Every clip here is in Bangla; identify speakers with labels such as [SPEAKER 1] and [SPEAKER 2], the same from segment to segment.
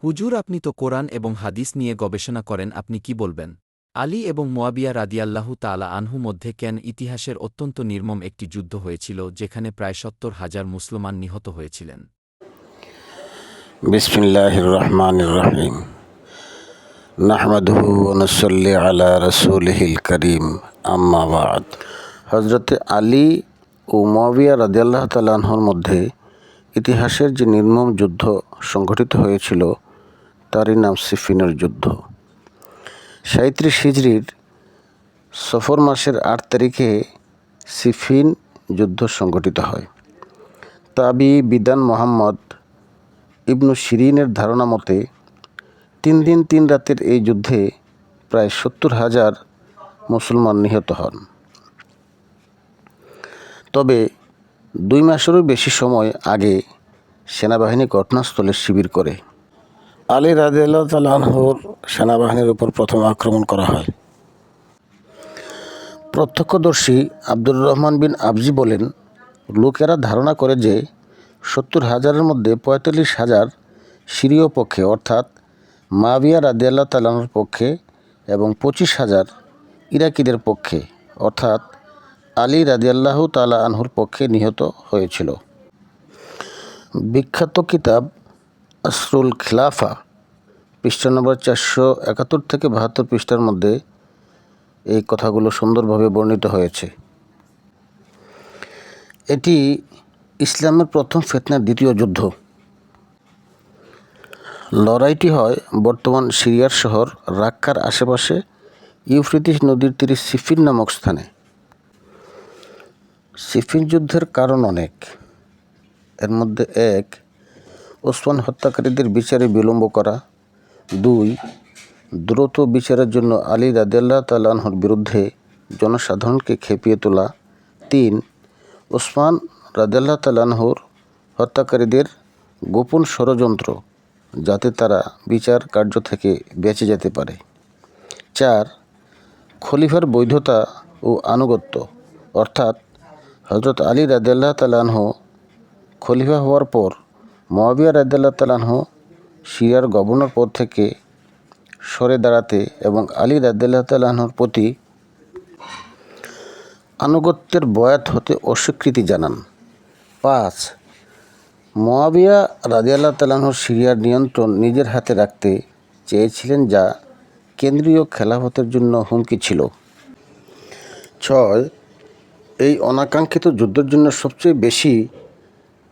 [SPEAKER 1] হুজুর, আপনি তো কোরআন এবং হাদিস নিয়ে গবেষণা করেন, আপনি কি বলবেন? আলী এবং মুয়াবিয়া রাদিয়াল্লাহু তাআলা আনহু মধ্যে কেন ইতিহাসের অত্যন্ত নির্মম একটি যুদ্ধ হয়েছিল যেখানে প্রায় ৭০,০০০ মুসলমান নিহত হয়েছিলেন?
[SPEAKER 2] বিসমিল্লাহির রহমানির রহিম। নাহমাদুহু ওয়া নুসাল্লি আলা রাসূলিহিল কারীম, আম্মা বা'দ। হযরতে আলী ও মুয়াবিয়া রাদিয়াল্লাহু তাআলা আনহুর মধ্যে ইতিহাসের যে নির্মম যুদ্ধ সংঘটিত হয়েছিল তারই নাম সিফিনের যুদ্ধ। ৩৭ হিজরির সফর মাসের ৮ তারিখে সিফিন যুদ্ধ সংঘটিত হয়। তাবি বিদান মোহাম্মদ ইবনু শিরিনের ধারণা মতে ৩ দিন ৩ রাতের এই যুদ্ধে প্রায় ৭০,০০০ মুসলমান নিহত হন। তবে ২ মাসেরও বেশি সময় আগে সেনাবাহিনী ঘটনাস্থলে শিবির করে। আলী রাদিয়াল্লাহু তাআলা আনহুর সেনাবাহিনীর উপর প্রথম আক্রমণ করা হয়। প্রত্যক্ষদর্শী আব্দুর রহমান বিন আবজি বলেন, লোকেরা ধারণা করে যে ৭০,০০০-এর মধ্যে ৪৫,০০০ সিরীয় পক্ষে অর্থাৎ মুয়াবিয়া রাদিয়াল্লাহু তাআলা আনহুর পক্ষে এবং ২৫,০০০ ইরাকিদের পক্ষে অর্থাৎ আলী রাদিয়াল্লাহু তাআলা আনহুর পক্ষে নিহত হয়েছিল। বিখ্যাত কিতাব আসরুল খিলাফা পৃষ্ঠা নম্বর ৪৭১ থেকে ৭২ পৃষ্ঠার মধ্যে এই কথাগুলো সুন্দরভাবে বর্ণিত হয়েছে। এটি ইসলামের প্রথম ফিতনার দ্বিতীয় যুদ্ধ। লড়াইটি হয় বর্তমান সিরিয়ার শহর রাক্কার আশেপাশে ইউফ্রেটিস নদীর তীরে সিফিন নামক স্থানে। সিফিন যুদ্ধের কারণ অনেক। এর মধ্যে ১. ওসমান হত্যাকারীদের বিচারে বিলম্ব করা। ২. দ্রুত বিচারের জন্য আলী রাদিয়াল্লাহু তাআলা আনহুর বিরুদ্ধে জনসাধারণকে খেপিয়ে তোলা। ৩. ওসমান রাদিয়াল্লাহু তাআলা আনহুর হত্যাকারীদের গোপন ষড়যন্ত্র যাতে তারা বিচার কার্য থেকে বেঁচে যেতে পারে। ৪. খলিফার বৈধতা ও আনুগত্য অর্থাৎ হযরত আলী রাদিয়াল্লাহু তাআলা আনহু খলিফা হওয়ার পর মুয়াবিয়া রাদিয়াল্লাহু তাআলা আনহু সিরিয়ার গভর্নর পদ থেকে সরে দাঁড়াতে এবং আলী রাদিয়াল্লাহু তাআলা আনহুর প্রতি আনুগত্যের বয়াত হতে অস্বীকৃতি জানান। ৫. মুয়াবিয়া রাদিয়াল্লাহু তাআলা আনহু সিরিয়ার নিয়ন্ত্রণ নিজের হাতে রাখতে চেয়েছিলেন যা কেন্দ্রীয় খেলাফতের জন্য হুমকি ছিল। ৬. এই অনাকাঙ্ক্ষিত যুদ্ধের জন্য সবচেয়ে বেশি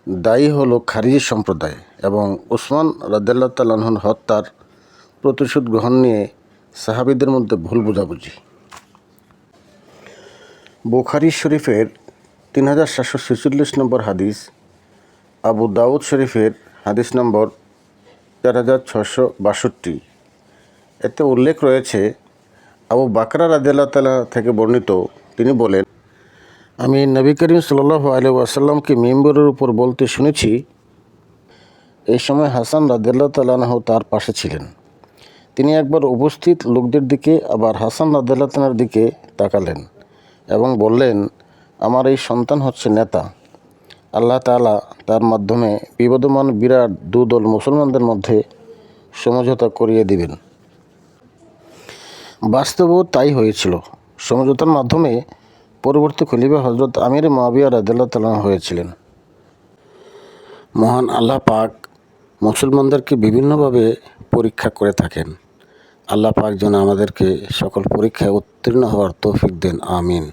[SPEAKER 2] দায়ী হলো খারিজি সম্প্রদায় এবং ওসমান রাদিয়াল্লাহু তাআলা আনহুর হত্যার প্রতিশোধ গ্রহণ নিয়ে সাহাবীদের মধ্যে ভুল বোঝাবুঝি। বুখারী শরীফের ৩৭৪৬ নম্বর হাদিস, আবু দাউদ শরীফের হাদিস নম্বর ৪৬৬২। এতে উল্লেখ রয়েছে, আবু বাকরা রাদিয়াল্লাহু তাআলা থেকে বর্ণিত, তিনি বলেন, আমি নবী করিম সাল্লাল্লাহু আলাইহি ওয়াসাল্লামকে মিম্বরের উপর বলতে শুনেছি। এই সময় হাসান রাদিয়াল্লাহু তাআলা আনহু তার পাশে ছিলেন। তিনি একবার উপস্থিত লোকদের দিকে আবার হাসান রাদিয়াল্লাহু তাআলার দিকে তাকালেন এবং বললেন, আমার এই সন্তান হচ্ছে নেতা। আল্লাহ তাআলা তার মাধ্যমে বিবদমান বিরাট দুদল মুসলমানদের মধ্যে সমঝোতা করিয়ে দিবেন। বাস্তবেও তাই হয়েছিল। সমঝোতার মাধ্যমে পরবর্তী খলিফা হযরত আমির মুয়াবিয়া রাদিয়াল্লাহু তাআলা হয়েছিলেন। মহান আল্লাহ পাক মুসলমানদেরকে বিভিন্নভাবে পরীক্ষা করে থাকেন। আল্লাহ পাক যেন আমাদেরকে সকল পরীক্ষায় উত্তীর্ণ হওয়ার তৌফিক দেন। আমিন।